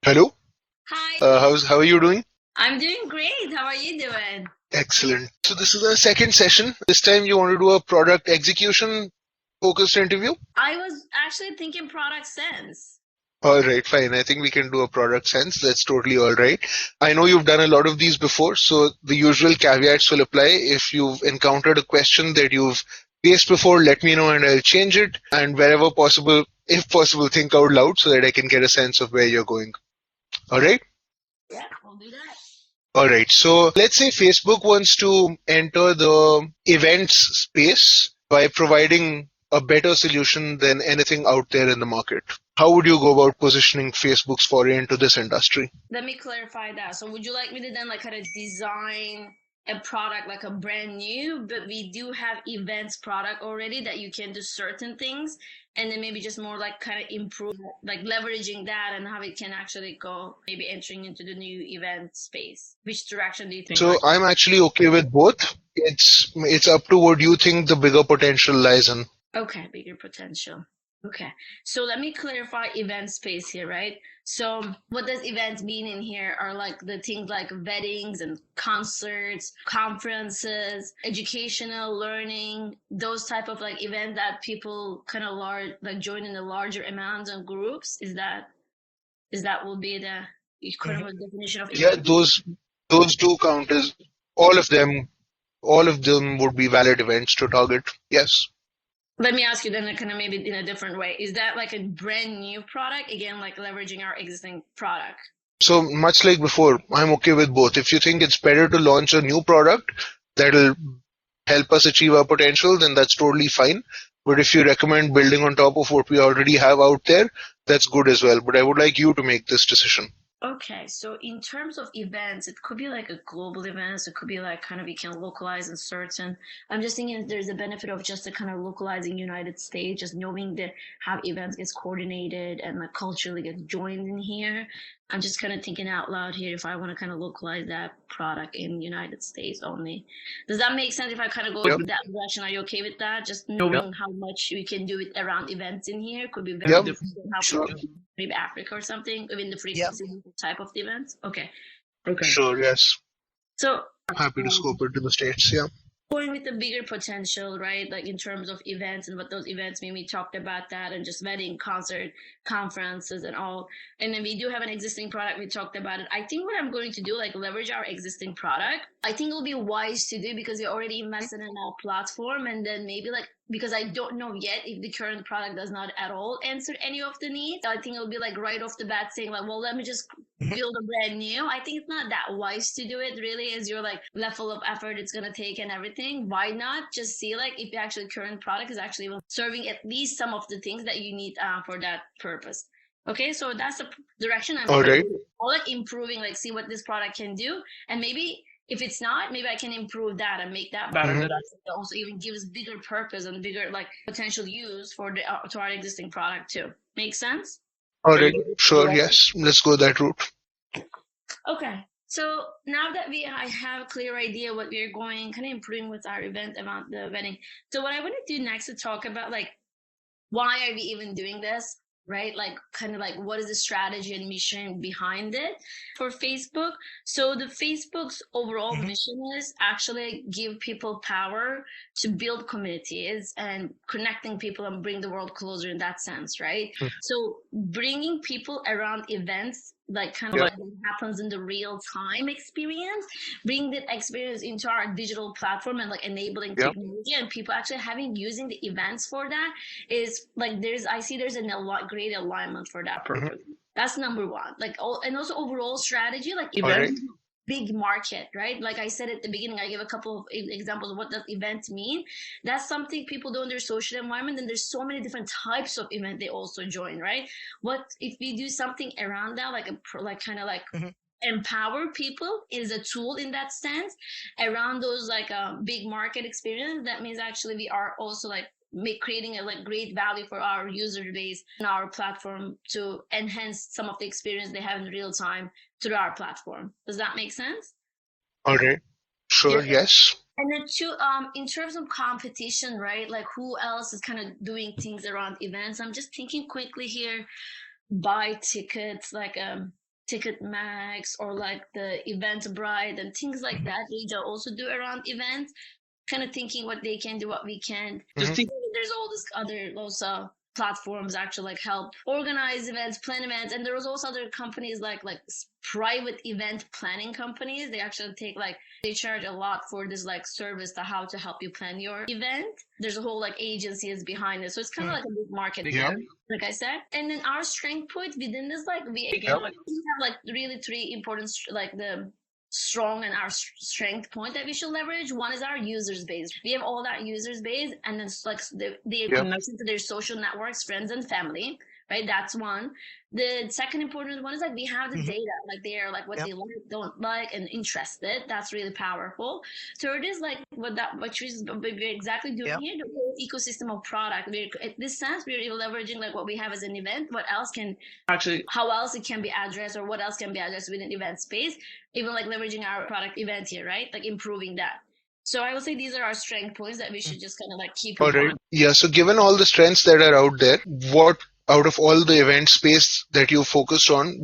Hello. Hi, How are you doing? I'm doing great. How are you doing? Excellent. So this is the second session. This time you want to do a product execution focused interview? I was actually thinking product sense. All right, fine. I think we can do a product sense. That's totally all right. I know you've done a lot of these before, so the usual caveats will apply. If you've encountered a question that you've faced before, let me know and I'll change it. And wherever possible, if possible, think out loud so that I can get a sense of where you're going. All right? Yeah, we'll do that. All right. So let's say Facebook wants to enter the events space by providing a better solution than anything out there in the market. How would you go about positioning Facebook's foray into this industry? Let me clarify that. So would you like me to then like kind of design a product like a brand new, but we do have events product already that you can do certain things and then maybe just more like kind of improve like leveraging that and how it can actually go maybe entering into the new event space. Which direction do you think? So I'm actually okay with both. It's up to what you think the bigger potential lies in. Okay, bigger potential. Okay, so let me clarify event space here, right? So what does event mean in here are like the things like weddings and concerts, conferences, educational learning, those type of like events that people kind of large like join in a larger amounts and groups. Is that will be the kind of definition of Yeah, event? those do count as all of them. All of them would be valid events to target. Yes. Let me ask you then kind of maybe in a different way. Is that like a brand new product? Again, like leveraging our existing product? So much like before, I'm okay with both. If you think it's better to launch a new product that'll help us achieve our potential, then that's totally fine. But if you recommend building on top of what we already have out there, that's good as well. But I would like you to make this decision. Okay, so in terms of events, it could be like a global event. So it could be like kind of you can localize in certain. I'm just thinking there's a benefit of just the kind of localizing United States, just knowing that how events gets coordinated and like culturally gets joined in here. I'm just kind of thinking out loud here if I want to kind of localize that product in United States only. Does that make sense if I kind of go Yep. that direction? Are you okay with that? Just knowing how much we can do it around events in here could be very Yep. different than how Sure. people maybe Africa or something, even the frequency type of the events. Okay. Sure. Yes. So Happy to scope it to the states. Yeah. going with the bigger potential, right? Like in terms of events and what those events mean, we talked about that and just wedding, concert, conferences, and all. And then we do have an existing product. We talked about it. I think what I'm going to do, like leverage our existing product. I think it will be wise to do because we already invested in our platform, and then maybe like because I don't know yet if the current product does not at all answer any of the needs. I think it'll be like right off the bat saying like, well, let me just build a brand new. I think it's not that wise to do it really as your like level of effort it's gonna take and everything. Why not just see like if the actual current product is actually serving at least some of the things that you need for that purpose. Okay, so that's the direction I'm All kind of right. or like improving, like see what this product can do, and maybe if it's not, maybe I can improve that and make that better. Mhm. That also even gives bigger purpose and bigger like potential use for the to our existing product too. Make sense? All right. Sure. Yes. Let's go that route. Okay. So now that I have a clear idea what we're going, kind of improving with our event about the wedding. So what I want to do next to talk about like why are we even doing this, right? Like kind of like what is the strategy and mission behind it for Facebook. So the Facebook's overall mission is actually give people power to build communities and connecting people and bring the world closer in that sense, right? Mm. So bringing people around events like kind of Yep. like what happens in the real time experience, bring that experience into our digital platform and like enabling Yep. technology and people actually having using the events for that is like I see there's a lot great alignment for that Mhm. purpose. That's number one. Like and also overall strategy, like All right. events big market, right? Like I said at the beginning, I gave a couple of examples of what does event mean. That's something people do in their social environment, and there's so many different types of event they also join, right? What if we do something around that, like like kind of like empower people is a tool in that sense around those like big market experience. That means actually we are also like creating a like great value for our user base and our platform to enhance some of the experience they have in real time through our platform. Does that make sense? All right. Yeah. Sure. Yes. And then two, in terms of competition, right? Like who else is kind of doing things around events? I'm just thinking quickly here. Buy tickets, like Ticketmax or like the Eventbrite and things like that. They also do around events, kind of thinking what they can do, what we can. Just thinking that there's all this other also platforms actually like help organize events, plan events, and there was also other companies like private event planning companies. They actually take like they charge a lot for this like service to how to help you plan your event. There's a whole like agency is behind it, so it's kind of like a big market again. Like I said, and then our strength point within this, like we again like we have like really three important like the strong and our strength point that we should leverage. One is our users base. We have all that users base, and then like they connection to their social networks, friends and family, right? That's one. The second important one is like we have the data, like they're like what they like, don't like, and interested. That's really powerful. Third is like what we're exactly doing here, the whole ecosystem of product. We're in this sense we're leveraging like what we have as an event. What else can actually, how else it can be addressed, or what else can be addressed within event space, even like leveraging our product event here, right? Like improving that. So I would say these are our strength points that we should just kind of like keep in mind. Yeah, so given all the strengths that are out there, what out of all the event space that you focused on,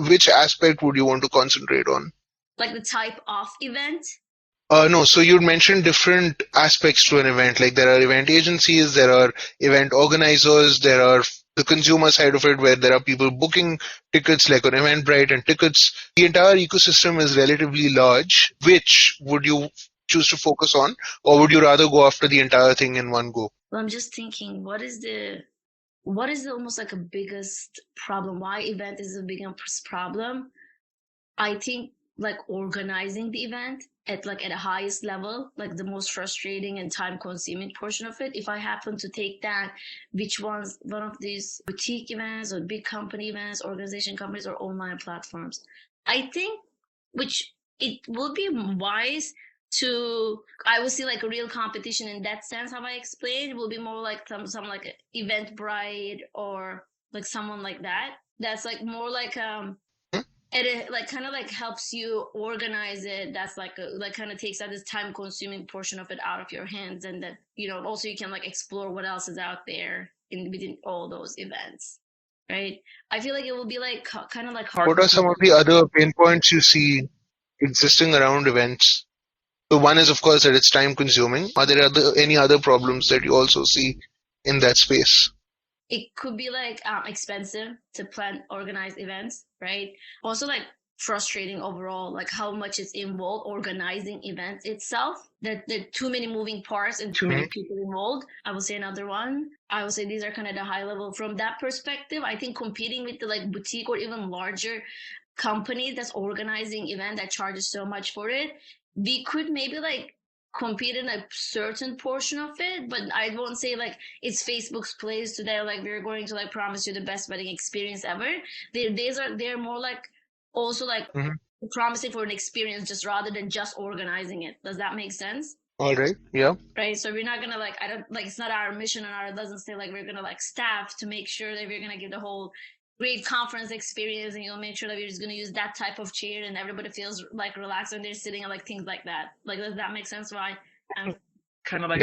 which aspect would you want to concentrate on? Like the type of event? No, so you mentioned different aspects to an event. Like there are event agencies, there are event organizers, there are the consumer side of it where there are people booking tickets like on Eventbrite and tickets. The entire ecosystem is relatively large. Which would you choose to focus on, or would you rather go after the entire thing in one go? Well, I'm just thinking, what is the almost like a biggest problem? Why event is the biggest problem? I think like organizing the event at like at a highest level, like the most frustrating and time consuming portion of it. If I happen to take that, which one's one of these boutique events or big company events, organization companies or online platforms, I think which it would be wise to, I would see like a real competition in that sense. How I explained, it will be more like some like Eventbrite or like someone like that. That's like more like it like kind of like helps you organize it. That's like like kind of takes that this time consuming portion of it out of your hands, and that also you can like explore what else is out there in within all those events, right? I feel like it will be like kind of like hard. What are some of the other pain points you see existing around events? So one is, of course, that it's time consuming. Are there any other problems that you also see in that space? It could be like expensive to plan organized events, right? Also like frustrating overall, like how much is involved organizing events itself, that there are too many moving parts and too many people involved. I would say another one, I would say these are kind of the high level from that perspective. I think competing with the like boutique or even larger company that's organizing event that charges so much for it, we could maybe like compete in a certain portion of it, but I won't say like it's Facebook's place today, like we're going to like promise you the best wedding experience ever. They're more like also like promising for an experience just rather than just organizing it. Does that make sense? All right. Yeah. Right. So we're not gonna like, I don't like, it's not our mission, and our doesn't say like we're gonna like staff to make sure that we're gonna give the whole great conference experience, and you'll make sure that we're just going to use that type of chair and everybody feels like relaxed when they're sitting, and like things like that. Like, does that make sense? Why I'm kind of like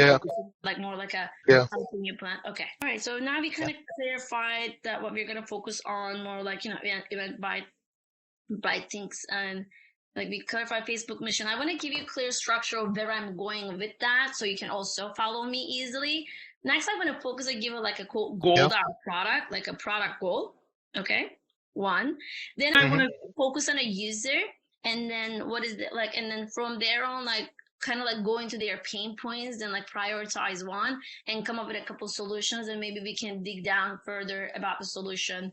like more like a something you plan. Okay. All right. So now we kind of clarified that what we're going to focus on more like, event by things, and like we clarify Facebook mission. I want to give you clear structure of where I'm going with that, so you can also follow me easily. Next, I want to focus and give it like a goal to our product, like a product goal. Okay, one. Then I want to focus on a user, and then what is it like, and then from there on, like kind of like go into their pain points, then like prioritize one and come up with a couple solutions, and maybe we can dig down further about the solution.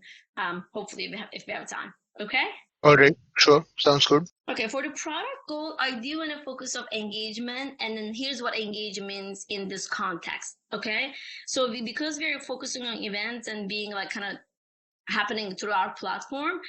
Hopefully, if we have time. Okay. All right. Sure. Sounds good. Okay, for the product goal, I do want to focus on engagement, and then here's what engagement means in this context. Okay, so because we're focusing on events and being like kind of happening through our platform,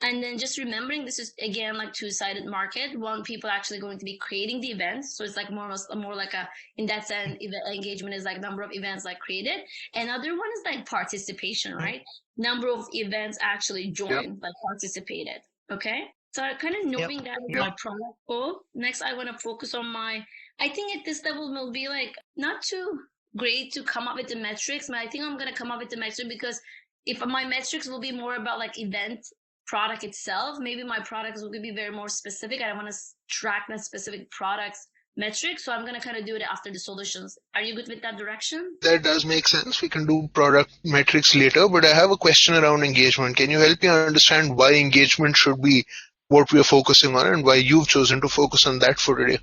and then just remembering this is again like two-sided market. One, people actually going to be creating the events, so it's like more like a, in that sense, event engagement is like number of events like created. Another one is like participation, right? Number of events actually joined, like participated. Okay, so kind of knowing that is my product goal. Next, I want to focus on I think at this level will be like not too great to come up with the metrics, but I think I'm going to come up with the metrics because if my metrics will be more about like event product itself. Maybe my products will be very more specific. I want to track that specific product's metrics. So I'm going to kind of do it after the solutions. Are you good with that direction? That does make sense. We can do product metrics later, but I have a question around engagement. Can you help me understand why engagement should be what we are focusing on and why you've chosen to focus on that for today?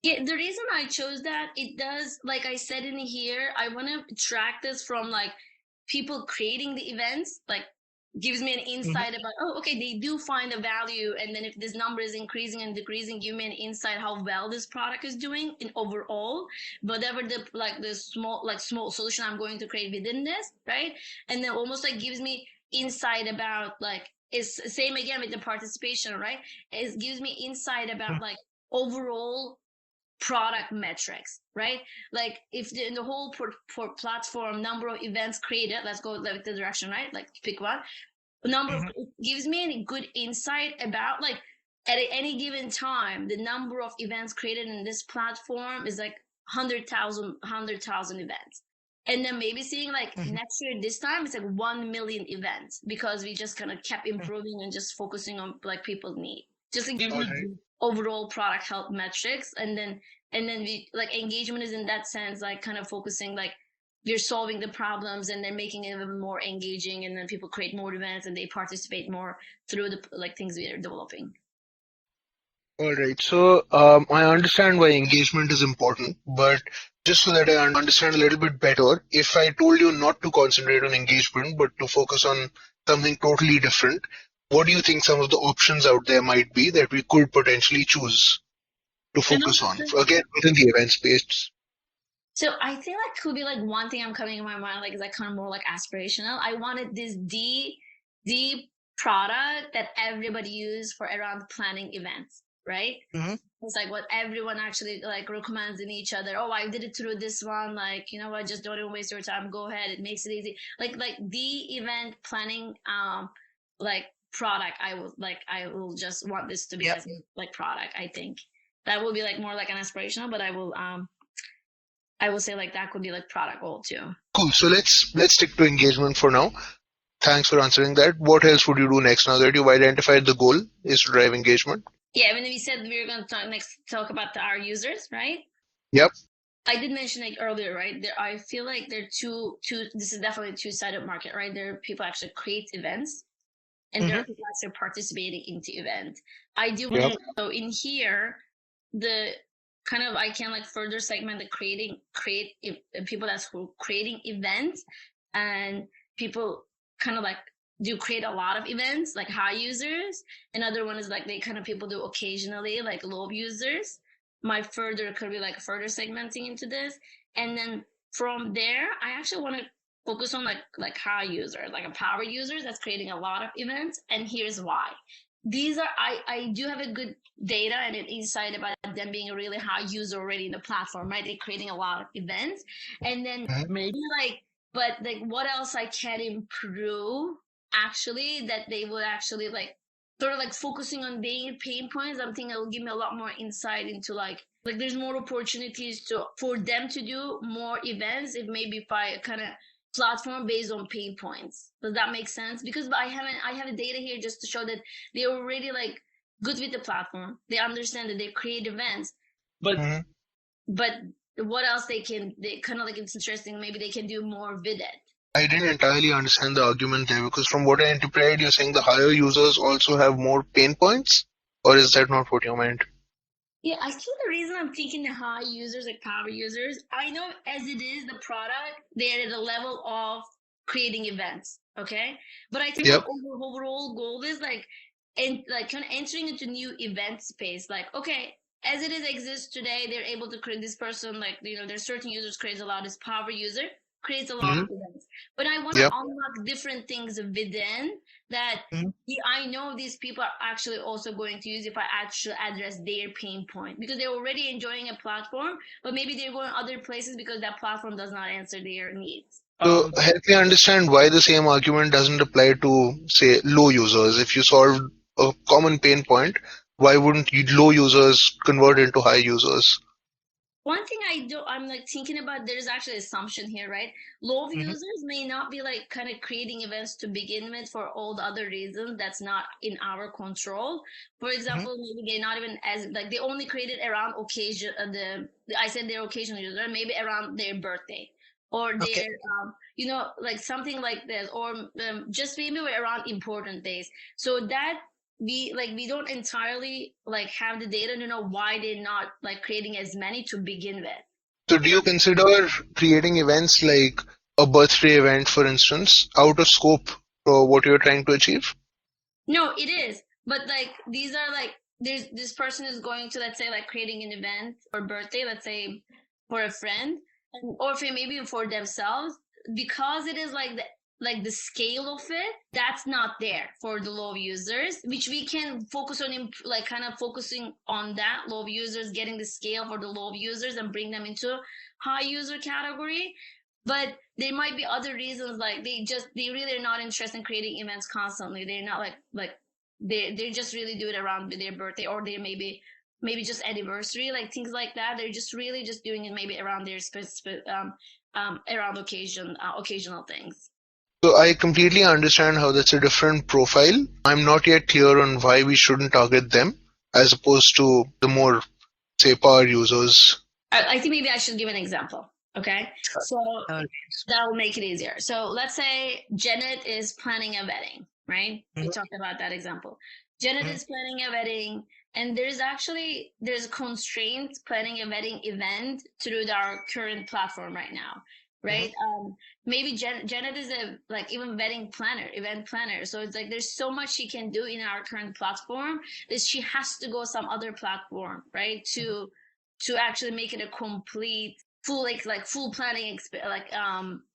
Yeah, the reason I chose that, it does, like I said in here, I want to track this from like people creating the events, like gives me an insight about, oh, okay, they do find a value. And then if this number is increasing and decreasing, give me an insight how well this product is doing in overall, whatever the small solution I'm going to create within this, right? And then almost like gives me insight about like, it's same again with the participation, right? It gives me insight about like overall product metrics, right? Like if in the whole platform number of events created, let's go like the direction, right? Like pick one number. It gives me a good insight about like at any given time the number of events created in this platform is like 100,000 events. And then maybe seeing like next year this time it's like 1 million events, because we just kind of kept improving and just focusing on like people's need, just like give me overall product health metrics. And then we like engagement is in that sense like kind of focusing like we're solving the problems and then making it even more engaging, and then people create more events and they participate more through the like things we are developing. All right. So I understand why engagement is important, but just so that I understand a little bit better, if I told you not to concentrate on engagement, but to focus on something totally different, what do you think some of the options out there might be that we could potentially choose to focus on? Again, within the event space. So I think like could be like one thing I'm coming in my mind like is like kind of more like aspirational. I wanted this D product that everybody use for around planning events, right? It's like what everyone actually like recommends in each other. Oh, I did it through this one. Like, you know what? Just don't even waste your time. Go ahead. It makes it easy. Like the event planning, like product. I will just want this to be as like product. I think that will be like more like an aspirational, but I will say like that could be like product goal too. Cool. So let's stick to engagement for now. Thanks for answering that. What else would you do next now that you've identified the goal is to drive engagement? Yeah, when we said we were going to talk about our users, right? Yep. I did mention it earlier, right? I feel like there are two. This is definitely a two-sided market, right? There are people actually create events, and there are people actually participating into event. I do. So in here, the kind of I can like further segment the people that's creating events, and people kind of like do create a lot of events like high users. Another one is like they kind of people do occasionally like low users. My further could be like further segmenting into this, and then from there I actually want to focus on like high users, like a power users that's creating a lot of events. And here's why. These are I do have a good data and an insight about them being a really high user already in the platform, right? They're creating a lot of events, and then maybe like, but like what else I can improve actually that they would actually like sort of like focusing on their pain points. I'm thinking it will give me a lot more insight into like there's more opportunities for them to do more events if maybe if I kind of platform based on pain points. Does that make sense? Because I have a data here just to show that they're already like good with the platform. They understand that they create events, but what else they kind of like it's interesting. Maybe they can do more with it. I didn't entirely understand the argument there because from what I interpreted, you're saying the higher users also have more pain points, or is that not what you meant? Yeah, I think the reason I'm thinking the high users, like power users, I know as it is the product, they're at a level of creating events, okay? But I think the overall goal is like, and like kind of entering into new event space. Like, okay, as it is exists today, they're able to create this person, like, you know, there's certain users creates a lot, this power user creates a lot of events. But I want to unlock different things within that I know these people are actually also going to use if I actually address their pain point, because they're already enjoying a platform, but maybe they're going other places because that platform does not answer their needs. So help me understand why the same argument doesn't apply to, say, low users. If you solve a common pain point, why wouldn't low users convert into high users? one thing I'm like thinking about, there's actually assumption here, right? Low Mm-hmm. users may not be like kind of creating events to begin with for all the other reasons that's not in our control. For Mm-hmm. example, maybe they're not even as like they only created around occasion I said their occasional user, maybe around their birthday or Okay. their like something like this, or just maybe around important days. So that we don't entirely like have the data to know why they're not like creating as many to begin with. So do you consider creating events like a birthday event, for instance, out of scope for what you're trying to achieve? No, it is. But like these are like there's this person is going to, let's say, like creating an event or birthday, let's say for a friend, or if maybe for themselves, because it is like the scale of it, that's not there for the low users, which we can focus on like kind of focusing on that low users, getting the scale for the low users and bring them into high user category. But there might be other reasons, like they really are not interested in creating events constantly. They're not like they just really do it around their birthday, or they maybe just anniversary, like things like that. They're just really just doing it maybe around their specific around occasional things. So I completely understand how that's a different profile. I'm not yet clear on why we shouldn't target them as opposed to the more, say, power users. I think maybe I should give an example. Okay, so Uh, that will make it easier. So let's say Janet is planning a wedding, right? We mm-hmm. talked about that example. Janet Mm-hmm. is planning a wedding, and there's constraints planning a wedding event through our current platform right now, Mm-hmm. right? Maybe Janet is a like even wedding planner, event planner. So it's like there's so much she can do in our current platform that she has to go some other platform, right? To actually make it a complete full like full planning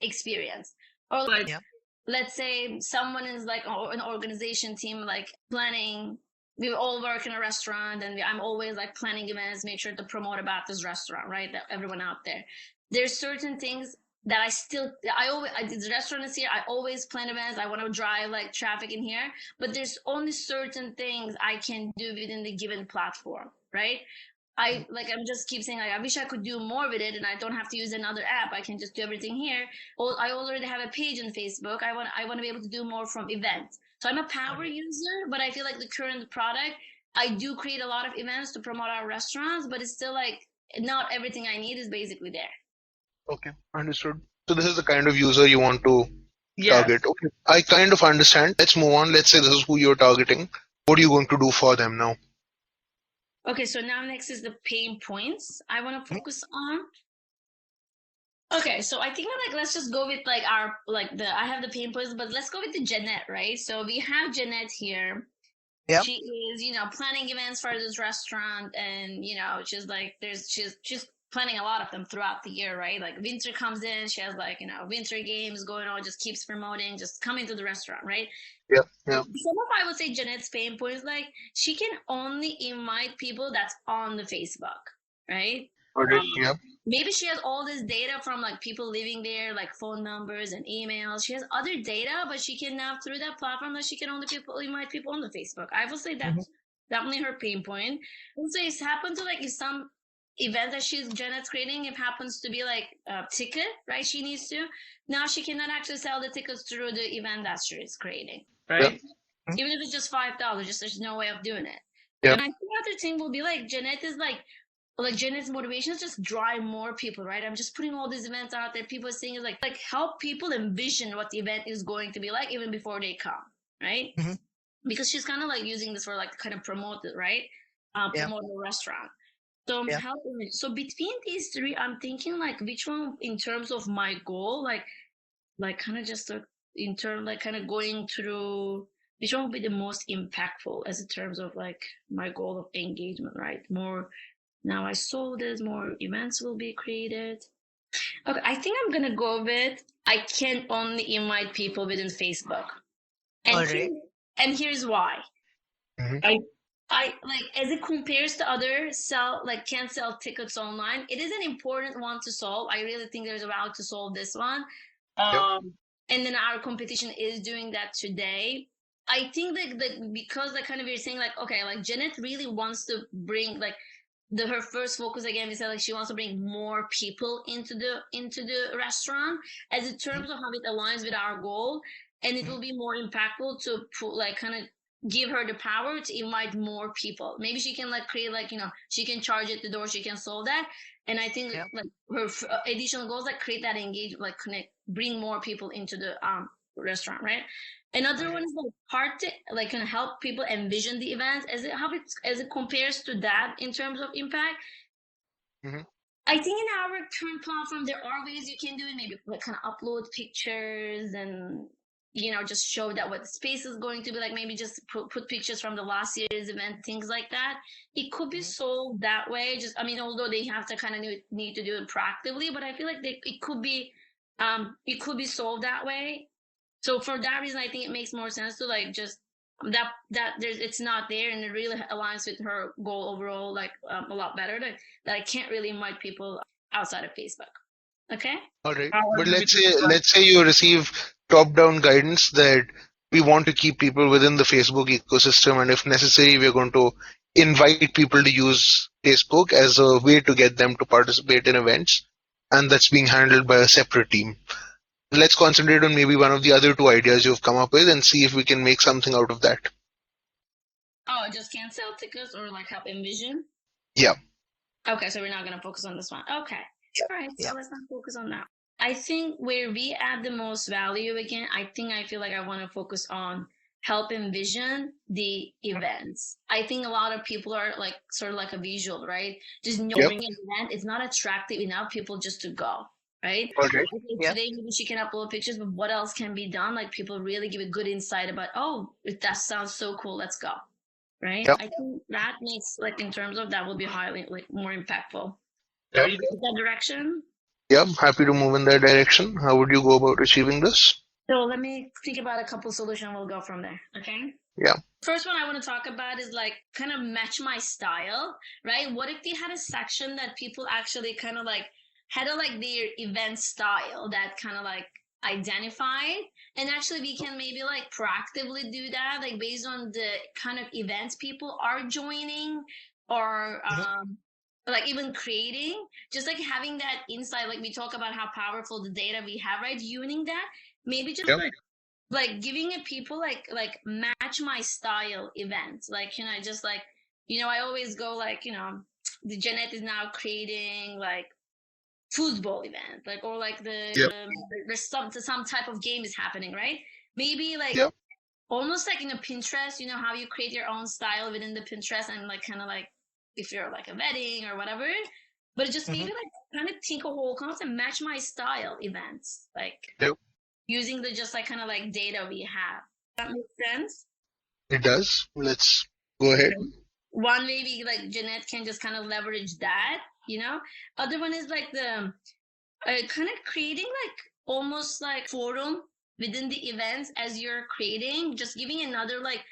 experience. Or like Yeah. let's say someone is like an organization team like planning, we all work in a restaurant, and I'm always like planning events, make sure to promote about this restaurant, right? That everyone out there, there's certain things that I always the restaurant is here, I always plan events, I want to drive like traffic in here, but there's only certain things I can do within the given platform, right? I'm just keep saying like I wish I could do more with it and I don't have to use another app. I can just do everything here. Or I already have a page on Facebook. I want to be able to do more from events. So I'm a power Okay. user, but I feel like the current product, I do create a lot of events to promote our restaurants, but it's still like not everything I need is basically there. Okay, understood. So this is the kind of user you want to Yes. target. Okay, I kind of understand. Let's move on. Let's say this is who you're targeting. What are you going to do for them now? Okay, so now next is the pain points I want to Mm-hmm. focus on. Okay, so I think like let's just go with like our like the I have the pain points, but let's go with the Jeanette, right? So we have Jeanette here. Yeah. She is, planning events for this restaurant, and she's like she's planning a lot of them throughout the year, right? Like winter comes in, she has like, winter games going on, just keeps promoting, just coming to the restaurant, right? Yeah, Some yeah. of I would say Jeanette's pain points, like she can only invite people that's on the Facebook, right? Got it. Um, Yeah. maybe she has all this data from like people living there, like phone numbers and emails. She has other data, but she can now through that platform that she can only people invite people on the Facebook. I will say Mm-hmm. that's definitely her pain point. Also, it's happened to like if some event that Janet's creating, it happens to be like a ticket, right? She needs to now she cannot actually sell the tickets through the event that she is creating, Yeah. right? Even if it's just $5, just there's no way of doing it. Yeah. And I think the other thing will be like Jeanette is like Janet's motivation is just drive more people, right? I'm just putting all these events out there. People are seeing is like help people envision what the event is going to be like even before they come, right? Mm-hmm. Because she's kind of like using this for like kind of promote it, right? Yeah. Promote the restaurant. So Yeah. so between these three, I'm thinking like which one in terms of my goal, like kind of just in terms like kind of going through which one would be the most impactful as in terms of like my goal of engagement, right? More now I saw there's more events will be created. Okay, I think I'm gonna go with I can only invite people within Facebook. All And right. here's why. Hmm. I I like as it compares to other can't sell tickets online, it is an important one to solve. I really think there's a route to solve this one. Yeah. And then our competition is doing that today. I think that because like kind of you're saying like okay, like Janet really wants to bring like her first focus again, we said like she wants to bring more people into the restaurant as in terms of how it aligns with our goal, and it will be more impactful to put like kind of give her the power to invite more people. Maybe she can like create like she can charge at the door, she can solve that. And I think Yeah. like her additional goals like create that engage, like connect, bring more people into the restaurant, right? Another one is like hard to like can help people envision the events as it compares to that in terms of impact. Mm-hmm. I think in our current platform there are ways you can do it. Maybe like kind of upload pictures and just show that what the space is going to be like. Maybe just put pictures from the last year's event, things like that. It could be solved that way. Just I mean, although they have to kind of need to do it proactively, but I feel like it could be solved that way. So for that reason, I think it makes more sense to like just that there's it's not there, and it really aligns with her goal overall, like a lot better. That I can't really invite people outside of Facebook. Okay. All right. But However, let's say you receive top-down guidance that we want to keep people within the Facebook ecosystem, and if necessary, we're going to invite people to use Facebook as a way to get them to participate in events, and that's being handled by a separate team. Let's concentrate on maybe one of the other two ideas you've come up with and see if we can make something out of that. Oh, just can't sell tickets or like help envision. Yeah. Okay, so we're not gonna focus on this one. Okay. All right, Yeah. so let's not focus on that. I think where we add the most value again, I feel like I want to focus on help envision the events. I think a lot of people are like sort of like a visual, right? Just knowing an event is not attractive enough people just to go, right? All right. Okay, Yeah. today maybe she can upload pictures, but what else can be done? Like people really give a good insight about, oh, that sounds so cool, let's go. Right? Yep. I think that makes like in terms of that will be highly like more impactful. Yep. Is that direction? Yeah, I'm happy to move in that direction. How would you go about achieving this? So let me think about a couple solutions. We'll go from there. Okay. Yeah. First one I want to talk about is like kind of match my style, right? What if they had a section that people actually kind of like had a like their event style that kind of like identified, and actually we can maybe like proactively do that like based on the kind of events people are joining or like even creating, just like having that insight, like we talk about how powerful the data we have, right? Using that, maybe just Yep. like giving it people like match my style events, like just like I always go like the Jeanette is now creating like football event, like or like Yep. there's some type of game is happening, right? Maybe like Yep. almost like in a Pinterest, how you create your own style within the Pinterest, and like kind of like if you're like a wedding or whatever, but just maybe like kind of think a whole concept, match my style events, like Yep. using the just like kind of like data we have. That makes sense. It does. Let's go ahead. One maybe like Jeanette can just kind of leverage that, Other one is like the kind of creating like almost like forum within the events as you're creating, just giving another like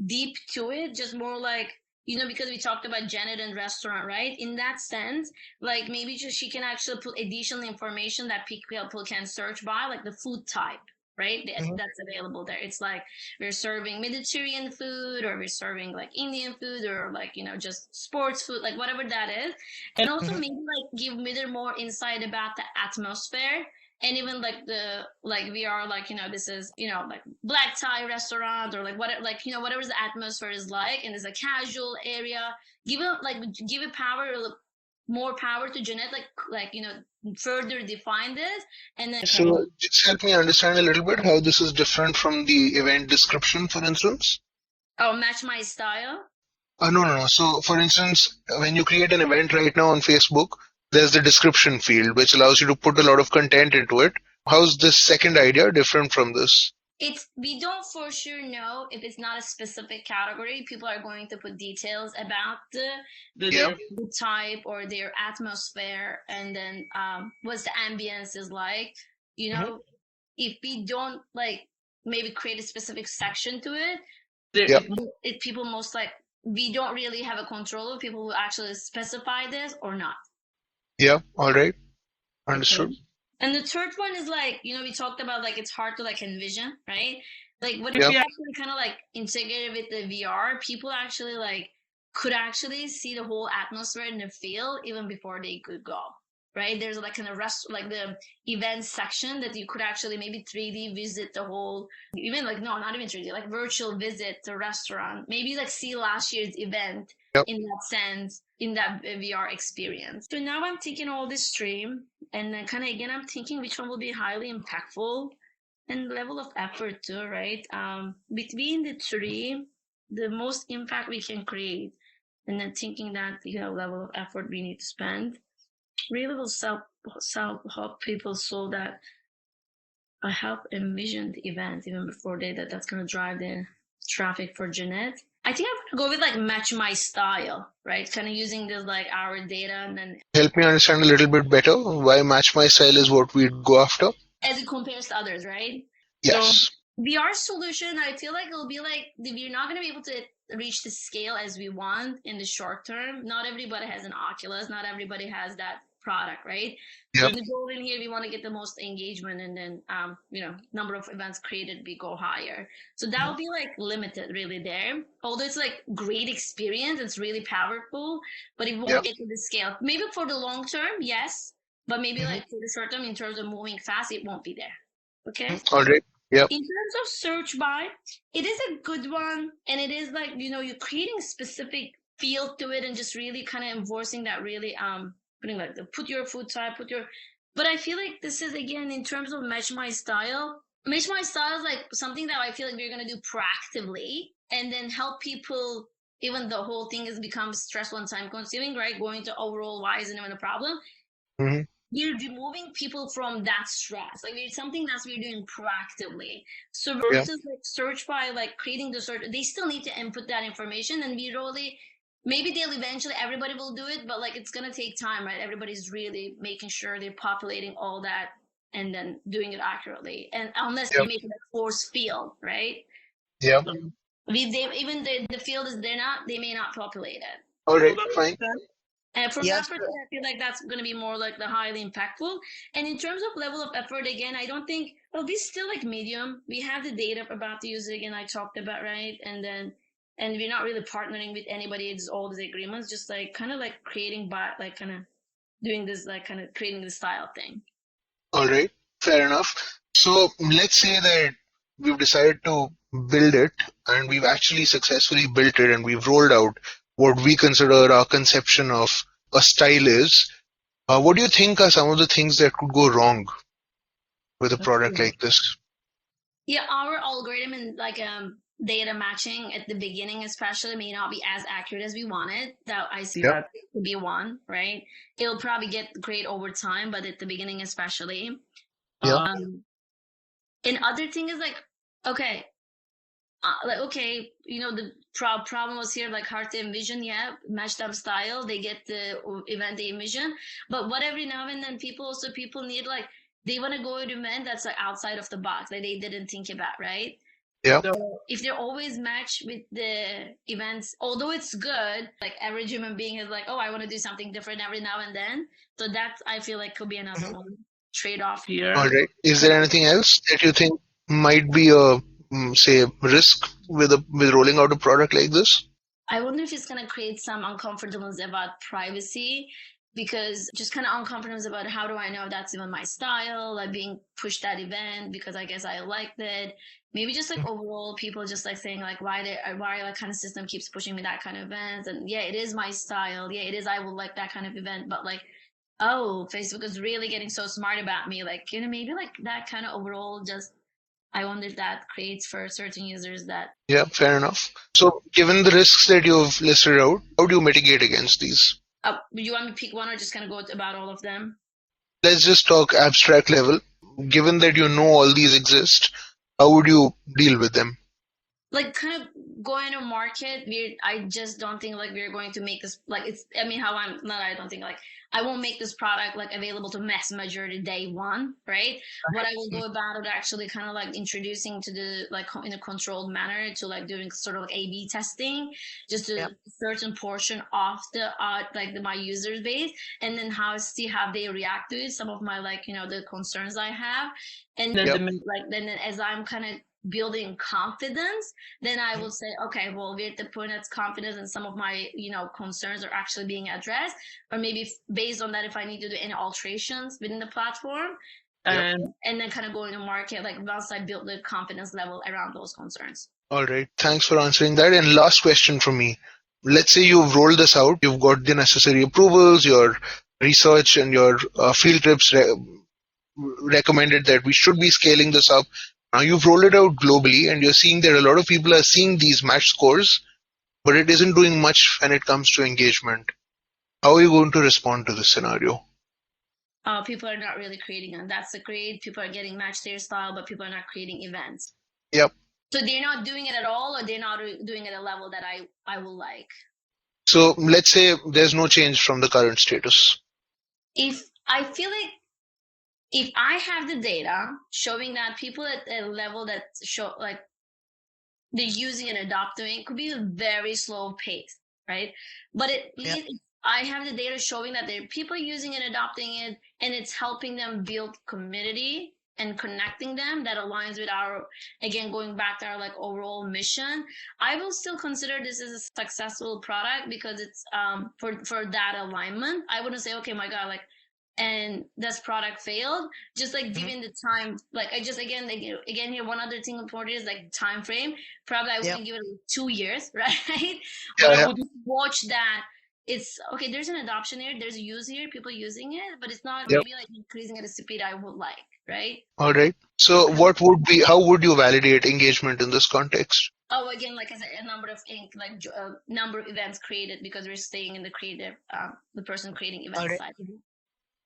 deep to it, just more like because we talked about Janet and restaurant, right? In that sense, like maybe just she can actually put additional information that people can search by, like the food type, right? That's available there. It's like we're serving Mediterranean food, or we're serving like Indian food, or like just sports food, like whatever that is. And also maybe like give me more insight about the atmosphere, and even like we are like this is like black tie restaurant, or like whatever, like whatever the atmosphere is like, and it's a casual area. Give it more power to Jeanette, like further define this, and then So just help me understand a little bit how this is different from the event description, for instance. match my style. No. So, for instance, when you create an event right now on Facebook, there's the description field, which allows you to put a lot of content into it. How's this second idea different from this? We don't for sure know if it's not a specific category. People are going to put details about the type or their atmosphere, and then what's the ambience is like. If we don't like maybe create a specific section to it, people most like we don't really have a control of people who actually specify this or not. Yeah. All right. Understood. And the third one is like, we talked about like it's hard to like envision, right? Like what if we actually kind of like integrated with the VR, people actually like could actually see the whole atmosphere in the field even before they could go. Right? There's like kind of like the event section that you could actually maybe 3D visit the whole, even like, no, not even 3D, like virtual visit the restaurant, maybe like see last year's event Yep. in that sense, in that VR experience. So now I'm taking all this stream and then kind of again, I'm thinking which one will be highly impactful and level of effort too, right? Between the three, the most impact we can create, and then thinking that, level of effort we need to spend really will help people so that I help envision the event even before that's going to drive the traffic for Jeanette. I think I'm going to go with like match my style, right? Kind of using this like our data and then Help me understand a little bit better why match my style is what we'd go after. As it compares to others, right? Yes. So VR solution, I feel like it'll be like we're not going to be able to reach the scale as we want in the short term. Not everybody has an Oculus. Not everybody has that product, right? Yep. So the goal in here, we want to get the most engagement, and then number of events created, we go higher. So that will be like limited really there. Although it's like great experience, it's really powerful, but it won't get to the scale. Maybe for the long term, yes, but maybe like for the short term, in terms of moving fast, it won't be there. Okay. All right. Yep. In terms of search by, it is a good one, and it is like you're creating a specific feel to it, and just really kind of enforcing that really putting like the put your food type, but I feel like this is again in terms of match my style. Match my style is like something that I feel like we're gonna do proactively, and then help people. Even the whole thing has become stressful and time consuming, right? Going to overall why isn't even a problem. Mm-hmm. We're removing people from that stress. Like it's something that we're doing proactively. So versus like search by like creating the search, they still need to input that information, and we really maybe they'll eventually everybody will do it, but like it's gonna take time, right? Everybody's really making sure they're populating all that and then doing it accurately. And unless we make it a force field, right? Yeah. So even the field is they may not populate it. All right, fine. And from that perspective, I feel like that's going to be more like the highly impactful. And in terms of level of effort, again, I don't think, well, we still like medium. We have the data about the user, again, I talked about, right? And we're not really partnering with anybody. It's all these agreements, just like kind of like creating, like kind of doing this, like kind of creating the style thing. All right, fair enough. So let's say that we've decided to build it and we've actually successfully built it and we've rolled out what we consider our conception of a style is. What do you think are some of the things that could go wrong with a product like this? Yeah, our algorithm and like data matching at the beginning especially may not be as accurate as we wanted. That I see that could be one, right? It'll probably get great over time, but at the beginning especially. And other thing is like, okay, the problem was here, like hard to envision, matched up style, they get the event they envision, but what every now and then people need like, they want to go to an event that's like outside of the box, like they didn't think about, right? Yeah. So if they're always matched with the events, although it's good, like every human being is like, oh, I want to do something different every now and then. So that I feel like could be another one trade-off here. All right. Is there anything else that you think might be a say risk with rolling out a product like this? I wonder if it's going to create some uncomfortableness about privacy, because just kind of uncomfortable about how do I know that's even my style, like being pushed that event because I guess I liked it. Maybe just like overall people just like saying like why like kind of system keeps pushing me that kind of events, and it is my style, it is, I will like that kind of event, but like, oh, Facebook is really getting so smart about me, like maybe like that kind of overall just, I wonder if that creates for certain users that. Yeah, fair enough. So given the risks that you've listed out, how do you mitigate against these? Do you want me to pick one or just kind of go about all of them? Let's just talk abstract level. Given that you know all these exist, how would you deal with them? Like kind of going to market, I just don't think like we're going to make this like it's. I mean, I don't think like I won't make this product like available to mass majority day one, right? What I will go about it actually kind of like introducing to the like in a controlled manner to like doing sort of like A/B testing, just a certain portion of the my user base, and then see how they react to it. Some of my like the concerns I have, and then then as I'm kind of building confidence, then I will say, okay, well, we're at the point that's confidence and some of my, concerns are actually being addressed. Or maybe based on that, if I need to do any alterations within the platform, and then kind of going to market, like once I build the confidence level around those concerns. All right. Thanks for answering that. And last question from me. Let's say you've rolled this out, you've got the necessary approvals, your research and your field trips recommended that we should be scaling this up. Now you've rolled it out globally and you're seeing that a lot of people are seeing these match scores, but it isn't doing much when it comes to engagement. How are you going to respond to this scenario? People are not really creating them. That's the grade. People are getting match their style, but people are not creating events. Yep. So they're not doing it at all, or they're not doing it at a level that I will like. So let's say there's no change from the current status. If I feel like if I have the data showing that people at a level that show like they're using and adopting, it could be a very slow pace, right? But at least I have the data showing that there are people using and adopting it, and it's helping them build community and connecting them that aligns with our, again, going back to our like overall mission. I will still consider this as a successful product because it's for that alignment. I wouldn't say, okay, my God, like, and this product failed. Just like given the time, like I just again here one other thing important is like time frame. Probably I wouldn't give it 2 years, right? But I would watch that. It's okay. There's an adoption here. There's a use here. People using it, but it's not maybe like increasing at a speed I would like, right? All right. So how would you validate engagement in this context? Oh, again, like I said, a number of number of events created because we're staying in the creative, the person creating events side.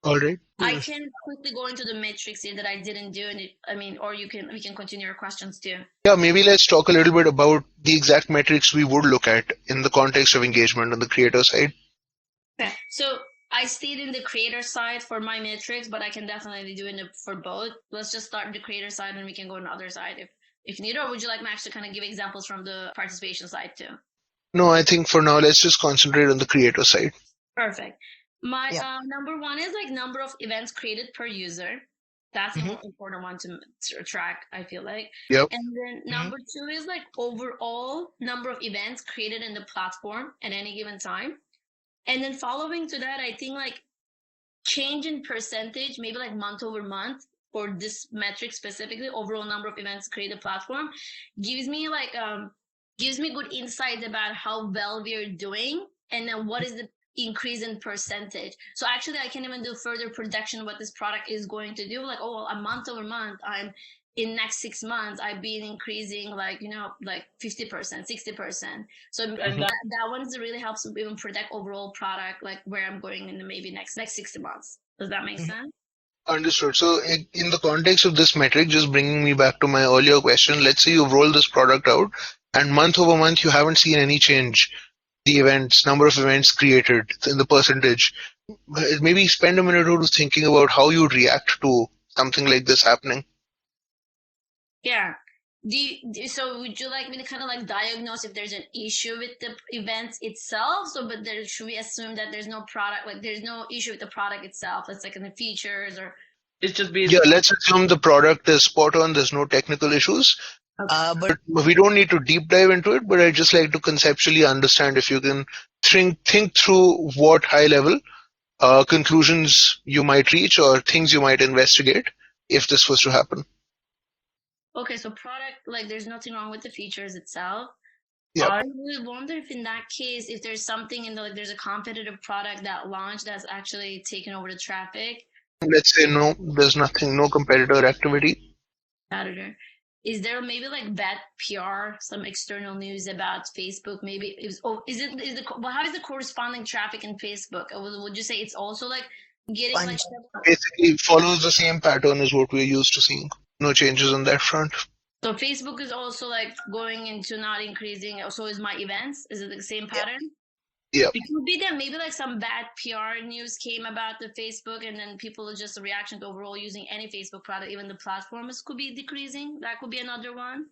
All right. I can quickly go into the metrics here that I didn't do, and or we can continue your questions too. Yeah, maybe let's talk a little bit about the exact metrics we would look at in the context of engagement on the creator side. Okay, so I stayed in the creator side for my metrics, but I can definitely do it for both. Let's just start with the creator side, and we can go on the other side if needed. Or would you like Max to kind of give examples from the participation side too? No, I think for now let's just concentrate on the creator side. Perfect. My number one is like number of events created per user. That's the most important one to track, I feel like. Yep. And then number two is like overall number of events created in the platform at any given time. And then following to that, I think like change in percentage, maybe like month over month for this metric specifically, overall number of events created platform, gives me good insights about how well we are doing, and then what is the increase in percentage. So actually I can even do further projection of what this product is going to do. Like, oh, well, a month over month, I'm in next 6 months, I've been increasing like 50%, 60%. So that one really helps even predict overall product, like where I'm going in the maybe next 60 months. Does that make sense? Understood. So in the context of this metric, just bringing me back to my earlier question, let's say you've rolled this product out and month over month, you haven't seen any change. The events, number of events created in the percentage. Maybe spend a minute or two thinking about how you'd react to something like this happening. Yeah. So would you like me to kind of like diagnose if there's an issue with the event itself? Should we assume that there's no product, like there's no issue with the product itself? It's like in the features or? It's just Yeah, let's assume the product is spot on. There's no technical issues. Okay. But we don't need to deep dive into it, but I'd just like to conceptually understand if you can think through what high level conclusions you might reach or things you might investigate if this was to happen. Okay, so product, like there's nothing wrong with the features itself. Yeah. I would wonder if in that case, if there's something in there's a competitive product that launched that's actually taken over the traffic. Let's say no, there's nothing, no competitor activity. Competitor. Is there maybe like bad PR, some external news about Facebook? Maybe how is the corresponding traffic in Facebook? Would you say it's also like getting like basically follows the same pattern as what we're used to seeing? No changes on that front. So Facebook is also like going into not increasing. So is my events? Is it the same pattern? Yeah. It could be that maybe like some bad PR news came about the Facebook, and then people are just a reaction to overall using any Facebook product, even the platforms could be decreasing. That could be another one.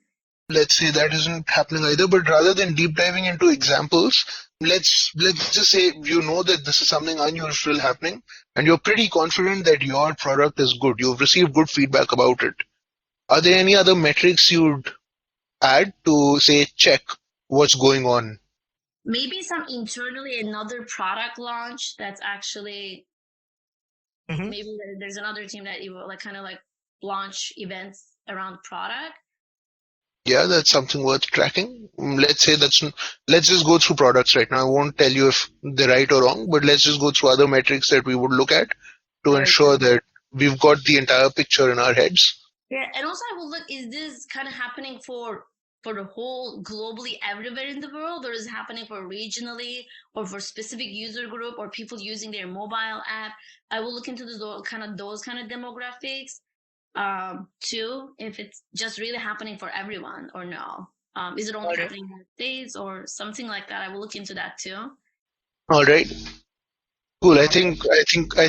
Let's say that isn't happening either, but rather than deep diving into examples, let's just say you know that this is something unusual happening, and you're pretty confident that your product is good. You've received good feedback about it. Are there any other metrics you'd add to say check what's going on? Maybe some internally another product launch that's actually Mhm. maybe there's another team that you will like kind of like launch events around product. Yeah, that's something worth tracking. Let's say let's just go through products right now. I won't tell you if they're right or wrong, but let's just go through other metrics that we would look at to Very ensure good. that we've got the entire picture in our heads. Yeah, and also I will look, is this kind of happening for the whole globally everywhere in the world, or is it happening for regionally or for specific user group or people using their mobile app? I will look into those kind of demographics too, if it's just really happening for everyone or no. Is it only All right. happening in the States or something like that? I will look into that too. All right. Cool. I Um,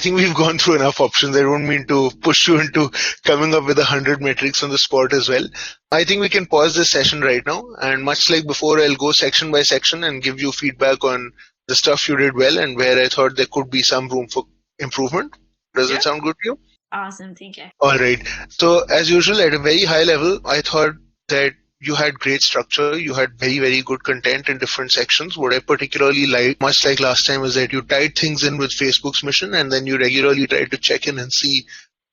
think we've gone through enough options. I don't mean to push you into coming up with 100 metrics on the spot as well. I think we can pause this session right now, and much like before, I'll go section by section and give you feedback on the stuff you did well and where I thought there could be some room for improvement. Does sure. that sound good to you? Awesome. Thank you. All right. So as usual, at a very high level, I thought that you had great structure. You had very, very good content in different sections. What I particularly liked, much like last time, is that you tied things in with Facebook's mission, and then you regularly tried to check in and see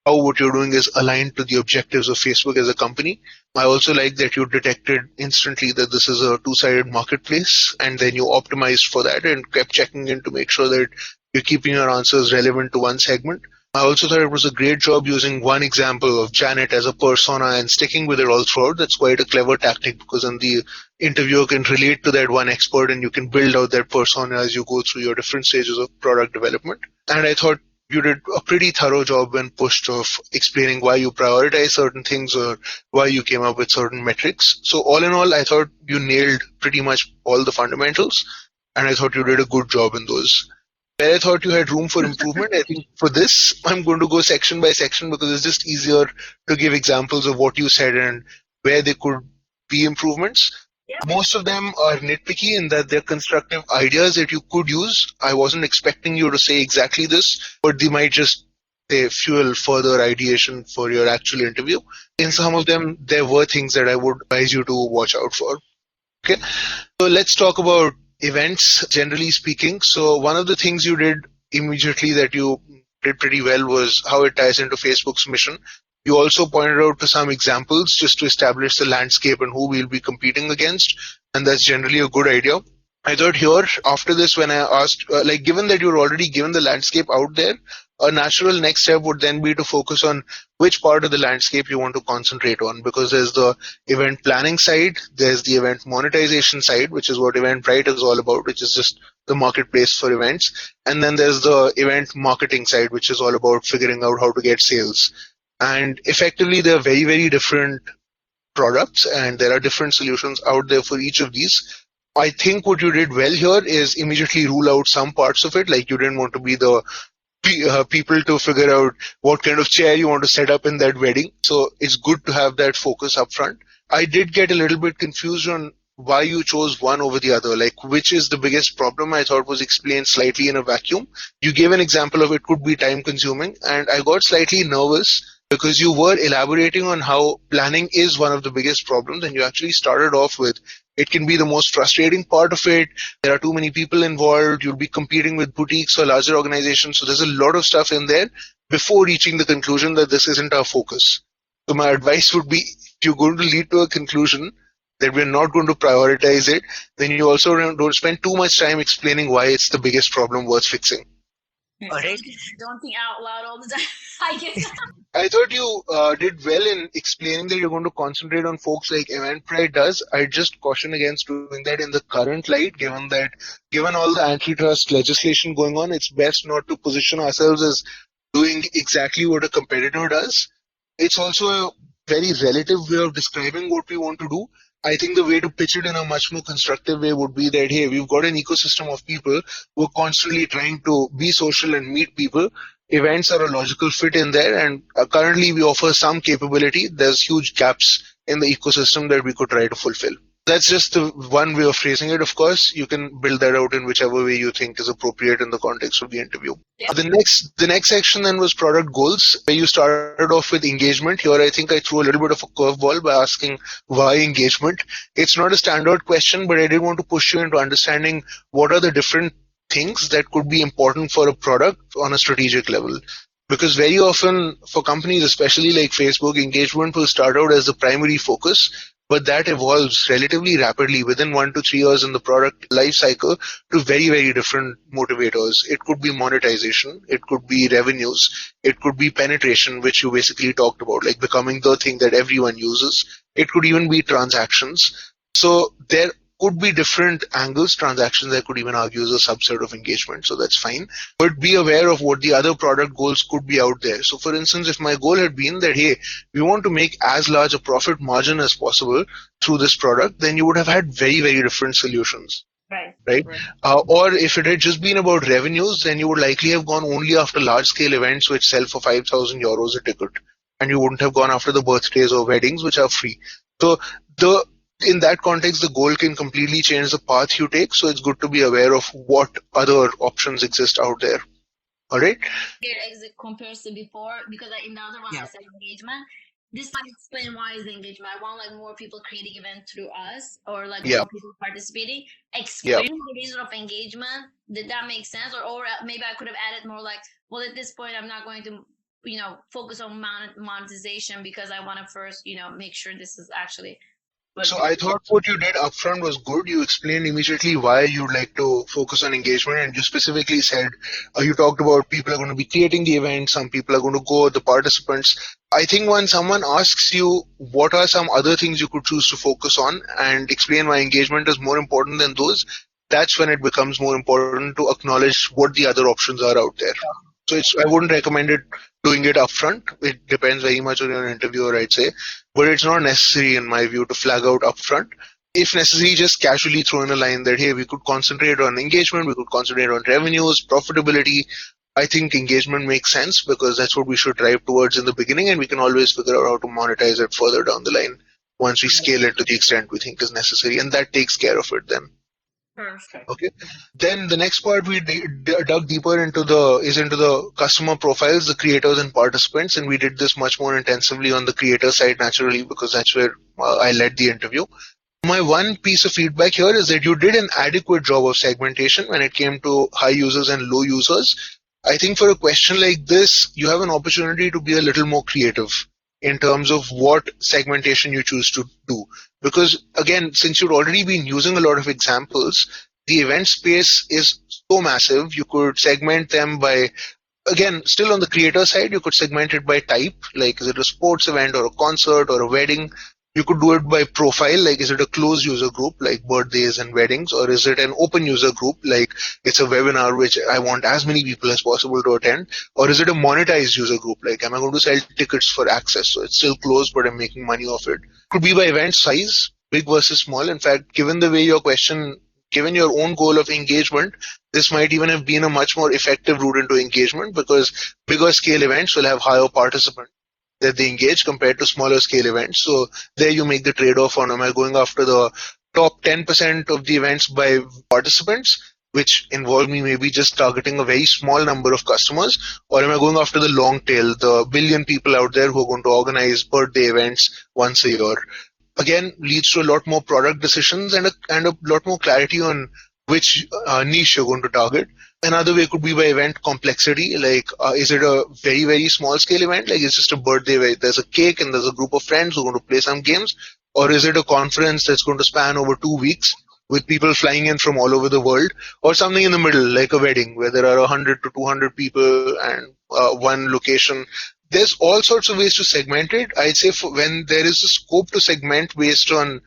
how what you're doing is aligned to the objectives of Facebook as a company. I also like that you detected instantly that this is a two-sided marketplace, and then you optimized for that and kept checking in to make sure that you're keeping your answers relevant to one segment. I also thought it was a great job using one example of Janet as a persona and sticking with it all throughout. That's quite a clever tactic because then the interviewer can relate to that one expert and you can build out that persona as you go through your different stages of product development. And I thought you did a pretty thorough job when pushed of explaining why you prioritize certain things or why you came up with certain metrics. So all in all, I thought you nailed pretty much all the fundamentals and I thought you did a good job in those. Where I thought you had room for improvement, I think for this, I'm going to go section by section because it's just easier to give examples of what you said and where there could be improvements. Yeah. Most of them are nitpicky in that they're constructive ideas that you could use. I wasn't expecting you to say exactly this, but they might just fuel further ideation for your actual interview. In some of them, there were things that I would advise you to watch out for. Okay. So let's talk about events, generally speaking. So one of the things you did immediately that you did pretty well was how it ties into Facebook's mission. You also pointed out to some examples just to establish the landscape and who we'll be competing against. And that's generally a good idea. I thought here, after this, when I asked, given that you're already given the landscape out there, a natural next step would then be to focus on which part of the landscape you want to concentrate on, because there's the event planning side, there's the event monetization side, which is what Eventbrite is all about, which is just the marketplace for events. And then there's the event marketing side, which is all about figuring out how to get sales. And effectively, they're very, very different products, and there are different solutions out there for each of these. I think what you did well here is immediately rule out some parts of it, like you didn't want to be the people to figure out what kind of chair you want to set up in that wedding. So it's good to have that focus up front. I did get a little bit confused on why you chose one over the other, like which is the biggest problem. I thought was explained slightly in a vacuum. You gave an example of it could be time consuming, and I got slightly nervous because you were elaborating on how planning is one of the biggest problems, and you actually started off with it can be the most frustrating part of it. There are too many people involved. You'll be competing with boutiques or larger organizations. So there's a lot of stuff in there before reaching the conclusion that this isn't our focus. So my advice would be if you're going to lead to a conclusion that we're not going to prioritize it, then you also don't spend too much time explaining why it's the biggest problem worth fixing. All right. Don't think out loud all the time. I guess. I thought you did well in explaining that you're going to concentrate on folks like Eventbrite does. I just caution against doing that in the current light, given all the antitrust legislation going on, it's best not to position ourselves as doing exactly what a competitor does. It's also a very relative way of describing what we want to do. I think the way to pitch it in a much more constructive way would be that, hey, we've got an ecosystem of people who are constantly trying to be social and meet people. Events are a logical fit in there, and currently we offer some capability. There's huge gaps in the ecosystem that we could try to fulfill. That's just the one way of phrasing it. Of course, you can build that out in whichever way you think is appropriate in the context of the interview. Yeah. The next section then was product goals, where you started off with engagement. Here, I think I threw a little bit of a curveball by asking why engagement. It's not a standard question, but I did want to push you into understanding what are the different things that could be important for a product on a strategic level. Because very often for companies, especially like Facebook, engagement will start out as the primary focus, but that evolves relatively rapidly within 1 to 3 years in the product life cycle to very, very different motivators. It could be monetization, it could be revenues, it could be penetration, which you basically talked about, like becoming the thing that everyone uses. It could even be transactions. So there could be different angles. Transactions, I could even argue, is a subset of engagement, so that's fine. But be aware of what the other product goals could be out there. So for instance, if my goal had been that, hey, we want to make as large a profit margin as possible through this product, then you would have had very, very different solutions. Right? Or if it had just been about revenues, then you would likely have gone only after large scale events which sell for 5,000 euros a ticket. And you wouldn't have gone after the birthdays or weddings, which are free. So in that context, the goal can completely change the path you take. So it's good to be aware of what other options exist out there. All right. Exit compares to before, because in the other one I said engagement. This might explain why is the engagement. I want like more people creating events through us, or like more people participating. Explain the reason of engagement. Did that make sense? Or maybe I could have added more like, well, at this point, I'm not going to, focus on monetization because I want to first, make sure this is actually. So I thought what you did upfront was good. You explained immediately why you'd like to focus on engagement, and you specifically said you talked about people are going to be creating the event, some people are going to go, the participants. I think when someone asks you what are some other things you could choose to focus on and explain why engagement is more important than those, that's when it becomes more important to acknowledge what the other options are out there. So I wouldn't recommend doing it upfront. It depends very much on your interviewer, I'd say. But it's not necessary, in my view, to flag out upfront. If necessary, just casually throw in a line that, hey, we could concentrate on engagement, we could concentrate on revenues, profitability. I think engagement makes sense because that's what we should drive towards in the beginning, and we can always figure out how to monetize it further down the line once we scale it to the extent we think is necessary, and that takes care of it then. Perfect. Okay. Then the next part we dug deeper into the customer profiles, the creators and participants, and we did this much more intensively on the creator side naturally because that's where I led the interview. My one piece of feedback here is that you did an adequate job of segmentation when it came to high users and low users. I think for a question like this, you have an opportunity to be a little more creative in terms of what segmentation you choose to do. Because again, since you've already been using a lot of examples, the event space is so massive, you could segment them by, again, still on the creator side, you could segment it by type, like is it a sports event or a concert or a wedding? You could do it by profile, like is it a closed user group like birthdays and weddings, or is it an open user group like it's a webinar which I want as many people as possible to attend, or is it a monetized user group like am I going to sell tickets for access, so it's still closed but I'm making money off it. Could be by event size, big versus small. In fact, given the way your question, given your own goal of engagement, this might even have been a much more effective route into engagement because bigger scale events will have higher participants that they engage compared to smaller scale events. So there you make the trade-off on, am I going after the top 10% of the events by participants, which involve me maybe just targeting a very small number of customers, or am I going after the long tail, the billion people out there who are going to organize birthday events once a year? Again, leads to a lot more product decisions and a lot more clarity on which niche you're going to target. Another way could be by event complexity, like is it a very, very small scale event, like it's just a birthday where there's a cake and there's a group of friends who are going to play some games, or is it a conference that's going to span over 2 weeks with people flying in from all over the world, or something in the middle like a wedding where there are 100 to 200 people and one location. There's all sorts of ways to segment it. I'd say when there is a scope to segment based on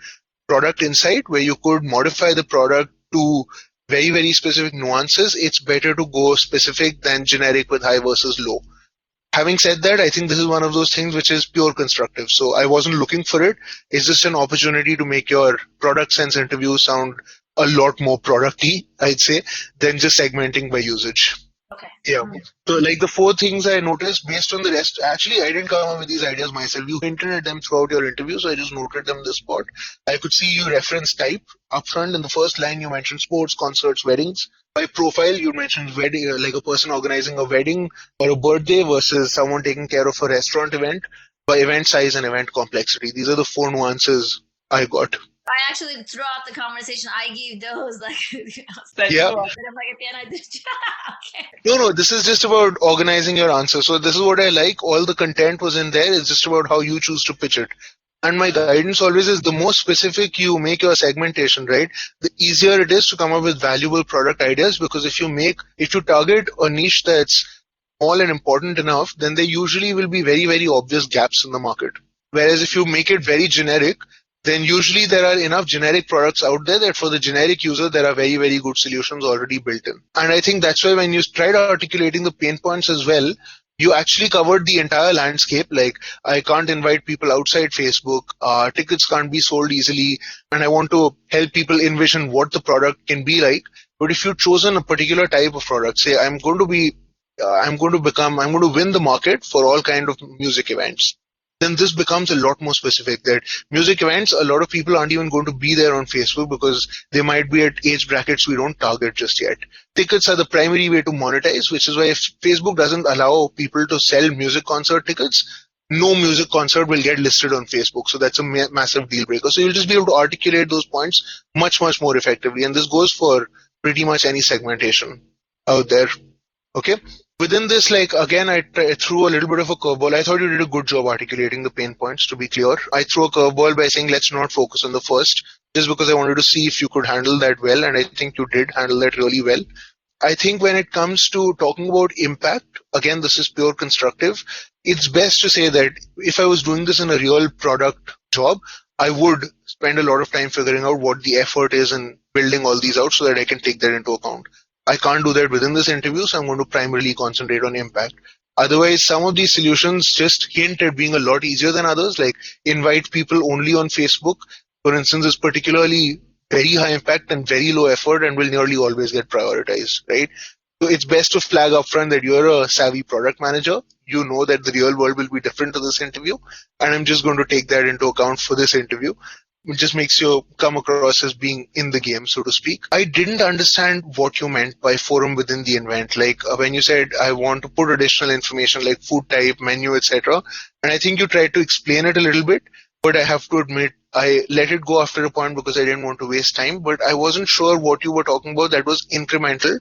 product insight where you could modify the product to very, very specific nuances, it's better to go specific than generic with high versus low. Having said that, I think this is one of those things which is pure constructive. So I wasn't looking for it. It's just an opportunity to make your product sense interview sound a lot more producty, I'd say, than just segmenting by usage. Okay. Yeah. So, like the four things I noticed based on the rest, actually, I didn't come up with these ideas myself. You hinted at them throughout your interview, so I just noted them on the spot. I could see you reference type upfront. In the first line, you mentioned sports, concerts, weddings. By profile, you mentioned wedding, like a person organizing a wedding or a birthday versus someone taking care of a restaurant event. By event size and event complexity, these are the four nuances I got. I actually, throughout the conversation, I gave those like special Yeah. ones. And I'm like, at the end, I did. Okay. No, this is just about organizing your answer. So this is what I like. All the content was in there. It's just about how you choose to pitch it. And my guidance always is the more specific you make your segmentation, right? The easier it is to come up with valuable product ideas because if you target a niche that's small and important enough, then there usually will be very, very obvious gaps in the market. Whereas if you make it very generic, then usually there are enough generic products out there that for the generic user, there are very, very good solutions already built in. And I think that's why when you tried articulating the pain points as well, you actually covered the entire landscape. Like, I can't invite people outside Facebook, tickets can't be sold easily, and I want to help people envision what the product can be like. But if you've chosen a particular type of product, say, I'm going to win the market for all kind of music events, then this becomes a lot more specific. That music events, a lot of people aren't even going to be there on Facebook because they might be at age brackets we don't target just yet. Tickets are the primary way to monetize, which is why if Facebook doesn't allow people to sell music concert tickets, no music concert will get listed on Facebook. So that's a massive deal breaker. So you'll just be able to articulate those points much, much more effectively. And this goes for pretty much any segmentation out there. Okay. Within this, like, again, I threw a little bit of a curveball. I thought you did a good job articulating the pain points, to be clear. I threw a curveball by saying, let's not focus on the first, just because I wanted to see if you could handle that well. And I think you did handle that really well. I think when it comes to talking about impact, again, this is pure constructive. It's best to say that if I was doing this in a real product job, I would spend a lot of time figuring out what the effort is in building all these out so that I can take that into account. I can't do that within this interview, so I'm going to primarily concentrate on impact. Otherwise, some of these solutions just hint at being a lot easier than others, like invite people only on Facebook, for instance, is particularly very high impact and very low effort and will nearly always get prioritized, right? So it's best to flag upfront that you're a savvy product manager. You know that the real world will be different to this interview, and I'm just going to take that into account for this interview. It just makes you come across as being in the game, so to speak. I didn't understand what you meant by forum within the event. Like when you said, I want to put additional information like food type, menu, etc. And I think you tried to explain it a little bit, but I have to admit, I let it go after a point because I didn't want to waste time, but I wasn't sure what you were talking about that was incremental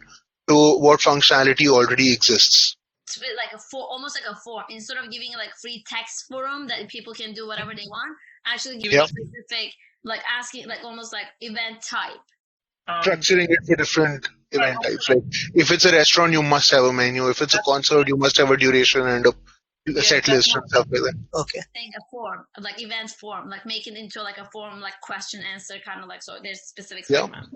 to what functionality already exists. It's like almost like a form. Instead of giving like free text forum that people can do whatever they want, actually giving a specific, like asking, like almost like event type. Structuring it for different event types. Like if it's a restaurant, you must have a menu. If it's a concert, you must have a duration and a set list and stuff like that. Okay. Think a form, like event form, like make it into like a form, like question answer, kind of like, so there's specific segment.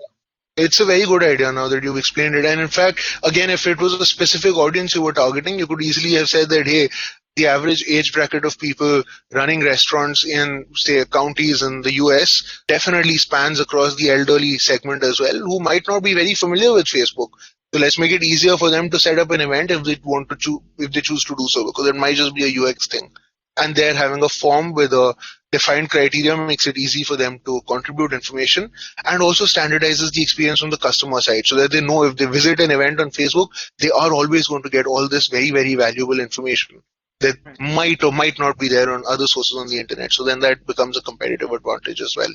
It's a very good idea now that you've explained it. And in fact, again, if it was a specific audience you were targeting, you could easily have said that, hey, the average age bracket of people running restaurants in, say, counties in the US definitely spans across the elderly segment as well, who might not be very familiar with Facebook. So let's make it easier for them to set up an event if they want to if they choose to do so, because it might just be a UX thing. And they're having a form with a defined criteria makes it easy for them to contribute information, and also standardizes the experience on the customer side so that they know if they visit an event on Facebook, they are always going to get all this very, very valuable information that might or might not be there on other sources on the internet. So then that becomes a competitive advantage as well.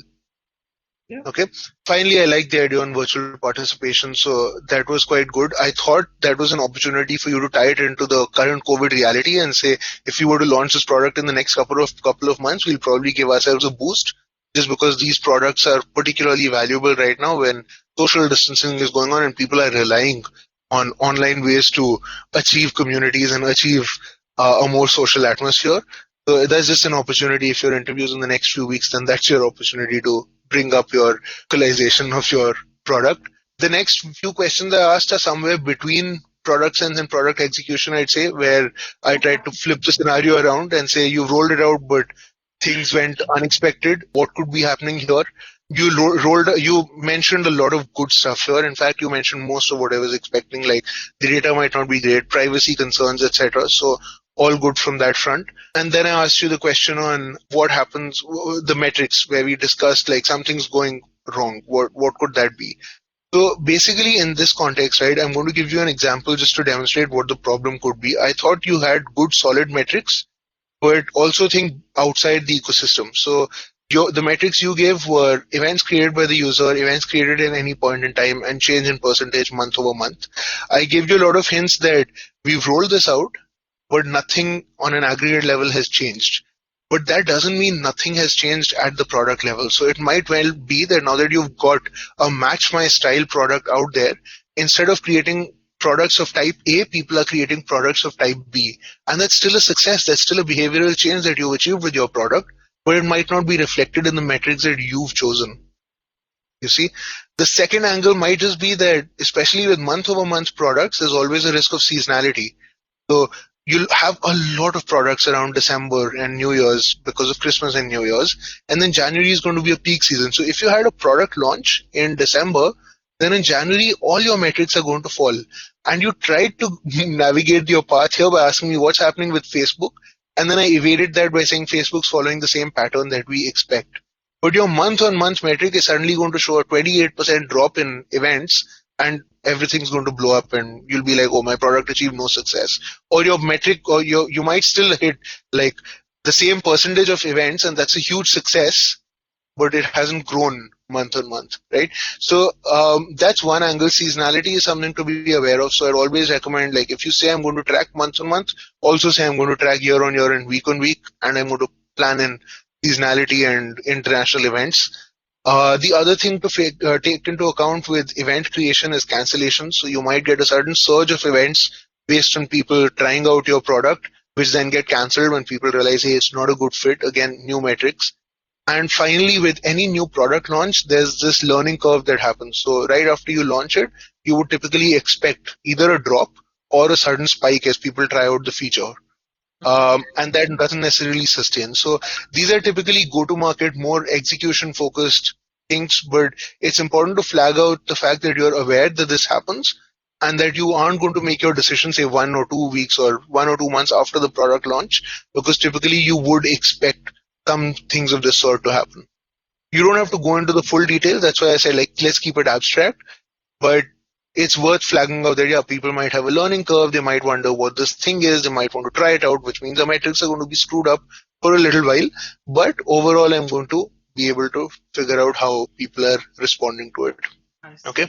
Yeah. Okay. Finally, I like the idea on virtual participation. So that was quite good. I thought that was an opportunity for you to tie it into the current COVID reality and say, if you were to launch this product in the next couple of months, we'll probably give ourselves a boost, just because these products are particularly valuable right now when social distancing is going on and people are relying on online ways to achieve communities and achieve a more social atmosphere. So that's just an opportunity. If your interviews in the next few weeks, then that's your opportunity to bring up your localization of your product. The next few questions I asked are somewhere between product sense and product execution, I'd say, where I tried to flip the scenario around and say, you've rolled it out, but things went unexpected. What could be happening here? you mentioned a lot of good stuff here. In fact, you mentioned most of what I was expecting, like the data might not be great, privacy concerns, etc. So all good from that front. And then I asked you the question on what happens, the metrics where we discussed like something's going wrong. What could that be? So basically, in this context, right, I'm going to give you an example just to demonstrate what the problem could be. I thought you had good solid metrics, but also think outside the ecosystem. So the metrics you gave were events created by the user, events created at any point in time, and change in percentage month over month. I gave you a lot of hints that we've rolled this out, but nothing on an aggregate level has changed. But that doesn't mean nothing has changed at the product level. So it might well be that now that you've got a match my style product out there, instead of creating products of type A, people are creating products of type B. And that's still a success. That's still a behavioral change that you've achieved with your product, but it might not be reflected in the metrics that you've chosen. You see, the second angle might just be that, especially with month over month products, there's always a risk of seasonality. So you'll have a lot of products around December and New Year's because of Christmas and New Year's. And then January is going to be a peak season. So if you had a product launch in December, then in January, all your metrics are going to fall. And you tried to navigate your path here by asking me what's happening with Facebook. And then I evaded that by saying Facebook's following the same pattern that we expect. But your month on month metric is suddenly going to show a 28% drop in events, and everything's going to blow up and you'll be like, oh, my product achieved no success. Or your metric, or you might still hit like the same percentage of events, and that's a huge success, but it hasn't grown month on month, right? So that's one angle. Seasonality is something to be aware of. So I'd always recommend, like, if you say I'm going to track month on month, also say I'm going to track year on year and week on week, and I'm going to plan in seasonality and international events. The other thing to take into account with event creation is cancellation. So you might get a sudden surge of events based on people trying out your product, which then get cancelled when people realize, hey, it's not a good fit. Again, new metrics. And finally, with any new product launch, there's this learning curve that happens. So right after you launch it, you would typically expect either a drop or a sudden spike as people try out the feature. And that doesn't necessarily sustain. So these are typically go-to-market, more execution-focused things, but it's important to flag out the fact that you're aware that this happens and that you aren't going to make your decision, say, 1 or 2 weeks or 1 or 2 months after the product launch, because typically you would expect some things of this sort to happen. You don't have to go into the full detail. That's why I say, like, let's keep it abstract, but it's worth flagging out that, yeah, people might have a learning curve. They might wonder what this thing is. They might want to try it out, which means the metrics are going to be screwed up for a little while. But overall, I'm going to be able to figure out how people are responding to it. Okay.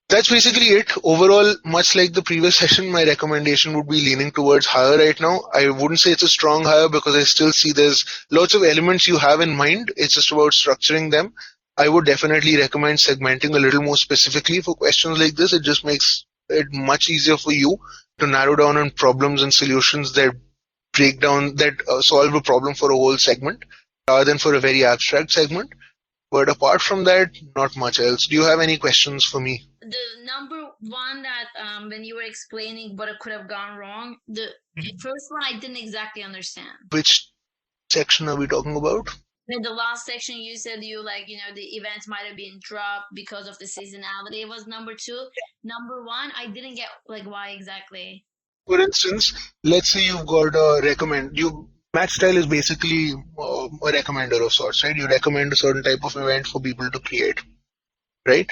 That's basically it. Overall, much like the previous session, my recommendation would be leaning towards hire right now. I wouldn't say it's a strong hire because I still see there's lots of elements you have in mind. It's just about structuring them. I would definitely recommend segmenting a little more specifically for questions like this. It just makes it much easier for you to narrow down on problems and solutions that break down, that solve a problem for a whole segment rather than for a very abstract segment. But apart from that, not much else. Do you have any questions for me? The number one that when you were explaining what it could have gone wrong, the first one I didn't exactly understand. Which section are we talking about? In the last section, you said the events might have been dropped because of the seasonality. It was number two. Number one, I didn't get why exactly. For instance, let's say you've got a match style is basically a recommender of sorts, right? You recommend a certain type of event for people to create, right?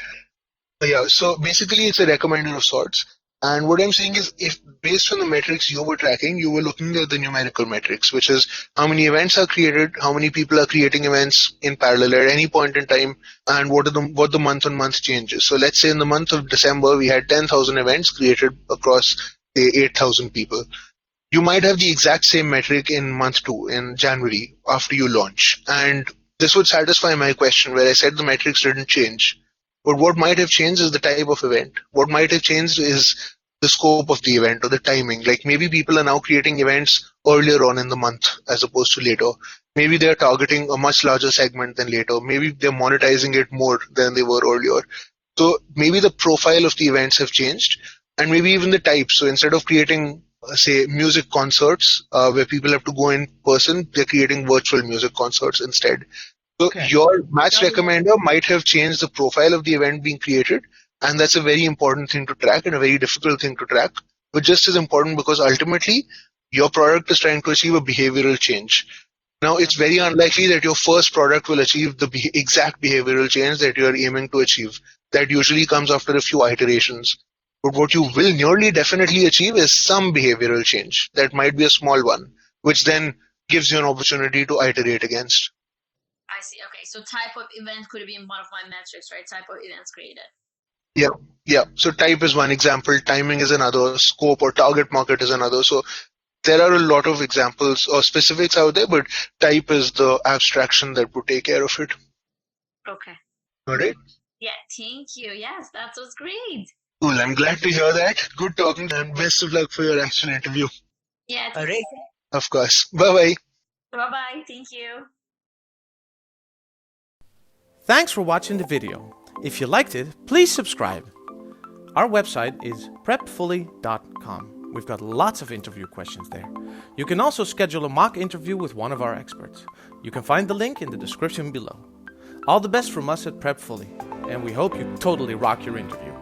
Yeah, so basically it's a recommender of sorts. And what I'm saying is, if based on the metrics you were tracking, you were looking at the numerical metrics, which is how many events are created, how many people are creating events in parallel at any point in time, and what the month-on-month changes. So let's say in the month of December, we had 10,000 events created across, say, 8,000 people. You might have the exact same metric in month 2, in January, after you launch. And this would satisfy my question where I said the metrics didn't change. But what might have changed is the type of event. What might have changed is the scope of the event or the timing. Like maybe people are now creating events earlier on in the month as opposed to later. Maybe they're targeting a much larger segment than later. Maybe they're monetizing it more than they were earlier. So maybe the profile of the events have changed, and maybe even the type. So instead of creating, say, music concerts where people have to go in person, they're creating virtual music concerts instead. So Okay. your match Got it. recommender might have changed the profile of the event being created, and that's a very important thing to track and a very difficult thing to track, but just as important because ultimately your product is trying to achieve a behavioral change. Now, it's very unlikely that your first product will achieve the exact behavioral change that you are aiming to achieve. That usually comes after a few iterations. But what you will nearly definitely achieve is some behavioral change. That might be a small one, which then gives you an opportunity to iterate against. I see. Okay, so type of event could be one of my metrics, right? Type of events created. Yeah, yeah. So type is one example, timing is another, scope or target market is another. So there are a lot of examples or specifics out there, but type is the abstraction that would take care of it. Okay. All right. Yeah, thank you. Yes, that was great. Cool. I'm glad to hear that. Good talking and best of luck for your actual interview. Yeah, All right. Of course. Bye bye. bye bye. Thank you. Thanks for watching the video. If you liked it, please subscribe. Our website is prepfully.com. We've got lots of interview questions there. You can also schedule a mock interview with one of our experts. You can find the link in the description below. All the best from us at Prepfully, and we hope you totally rock your interview.